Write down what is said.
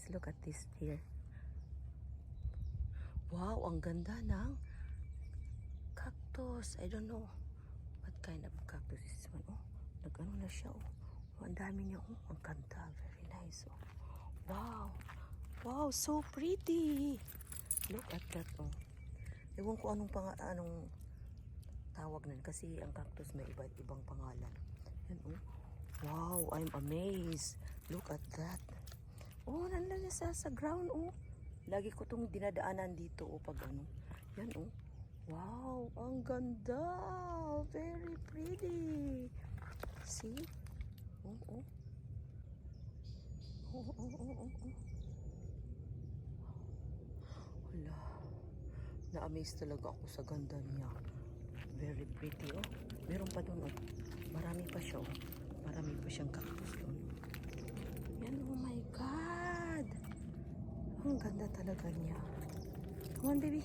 guys. Look at this here. Wow, ang ganda ng cactus. I don't know what kind of cactus is this one. Oh, nag-ano na siya. Oh, ang dami niya. Oh, ang ganda. Very nice. Oh. Wow. Wow, so pretty. Look at that. Oh. Ewan ko anong tawag nun kasi ang cactus may iba't ibang pangalan. Yan, oh. Wow, I'm amazed. Look at that. Oh, nandiyan siya sa ground, oh. Lagi ko itong dinadaanan dito, oh, pag ano. Yan, oh. Wow, ang ganda. Very pretty. See? Oh, oh. Oh, oh, oh, oh, oh. Wala. Na-amaze talaga ako sa ganda niya. Very pretty, oh. Meron pa doon, oh. Marami pa siya, oh. Marami pa siyang cactus doon. Yan, oh my God. Ang ganda talaga niya. Come on, baby.